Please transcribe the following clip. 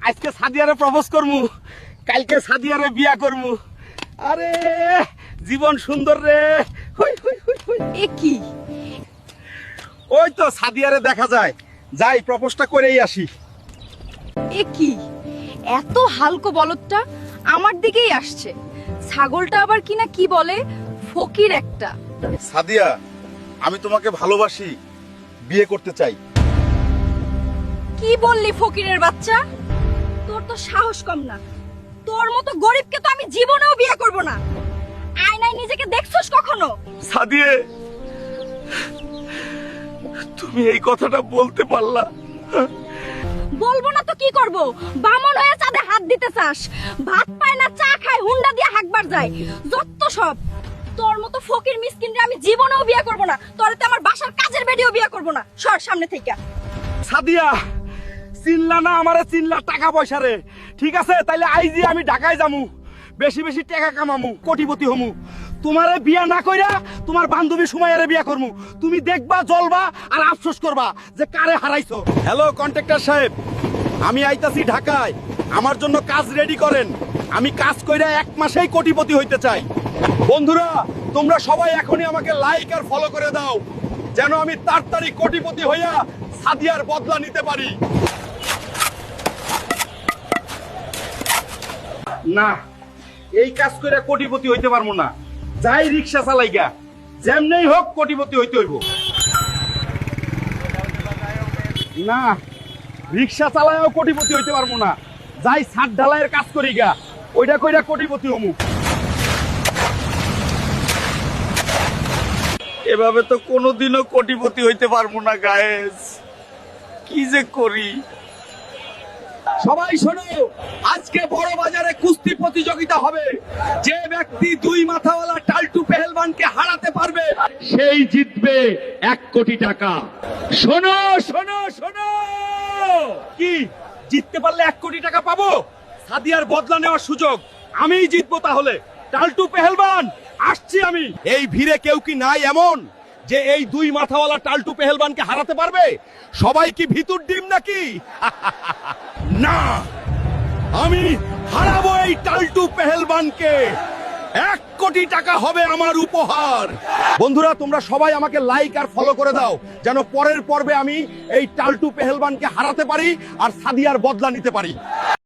আজকে সাদিয়ারে প্রপোজ করমু, কালকে সাদিয়ারে বিয়া করমু। আরে জীবন সুন্দর রে। হই হই হই হই। এ কি? ওই তো সাদিয়ারে দেখা যায়, যাই প্রপোজটা করেই আসি। এ কি? এত হালকা বলদটা আমার দিকেই আসছে। ছাগলটা আবার কিনা কি বলে, ফকির একটা। সাদিয়া, আমি তোমাকে ভালোবাসি, বিয়ে করতে চাই। কি বললি ফকিরের বাচ্চা? তোর তো সাহস কম না। তোর মতো গরিবকে তো আমি জীবনেও বিয়ে করব না। আয়নায় নিজেকে দেখছস কখনো? সাদিয়ে, তুমি এই কথাটা বলতে পারলা? বলবো না তো কি করব? বামন হয়ে চাঁদে হাত দিতে চাস? ভাত পায় না, চা খায়, হুন্ডা দিয়ে হাঁকবার যায়। যত সব। তোর মতো ফকির মিসকিনরে আমি জীবনেও বিয়ে করব না। তোরে তো আমার বাসার কাজের বেডিও বিয়ে করব না। সর সামনে থেকে। সাদিয়া, চিনলা না আমারে, চিনলা টাকা পয়সা রে। ঠিক আছে, তাইলে আইজি আমি ঢাকায় যামু, বেশি বেশি টাকা কামামু, কোটিপতি হমু। তোমারে বিয়া না কইরা তোমার বান্ধবী সুমাইয়ারে বিয়া করমু। তুমি দেখবা, জ্বলবা আর আফসোস করবা যে কারে হারাইছো। হ্যালো কন্ট্রাক্টর সাহেব, আমি আইতাছি ঢাকায়, আমার জন্য কাজ রেডি করেন। আমি কাজ কইরা 1 মাসেই কোটিপতি হইতে চাই। বন্ধুরা, তোমরা সবাই এখনই আমাকে লাইক আর ফলো করে দাও, যেন আমি তাড়াতাড়ি কোটিপতি হইয়া সাদিয়ার বদলা নিতে পারি। না, এই কাজ করে কোটিপতি হইতে পারবো না। যাই রিক্সা চালাইগা, যেমনেই হোক কোটিপতি হইতে হইব। না, রিক্সা চালায়ও কোটিপতি হইতে পারবো না। যাই ছাদ ঢালাইয়ের কাজ করি গা, ওইটা কইরা কোটিপতি হমু। এভাবে তো কোনোদিনও কোটিপতি হইতে পারবো না গায়েস, কি যে করি। সবাই শোনো, আজকে বড় বাজারে কুস্তি প্রতিযোগিতা হবে। যে ব্যক্তি 2 মাথাওয়ালা টাল্টু পেহেলবানকে হারাতে পারবে, সেই জিতবে 1 কোটি টাকা। শোনো শোনো শোনো, কি জিততে পারলে 1 কোটি টাকা পাবো? সাদিয়ার বদলা নেওয়ার সুযোগ আমিই জিতবো। তাহলে টাল্টু পেহেলবান, আসছি আমি। এই ভিড়ে কেউ কি নাই এমন যে এই 2 মাথাওয়ালা টাল্টু পেহেলবানকে হারাতে পারবে? সবাই কি ভিতুর ডিম নাকি? না, আমি হারাবো এই টাল্টু পেহেলবানকে। 1 কোটি টাকা হবে আমার উপহার। বন্ধুরা, তোমরা সবাই আমাকে লাইক আর ফলো করে দাও, যেন পরের পর্বে আমি এই টাল্টু পেহেলবানকে হারাতে পারি আর সাদিয়ার বদলা নিতে পারি।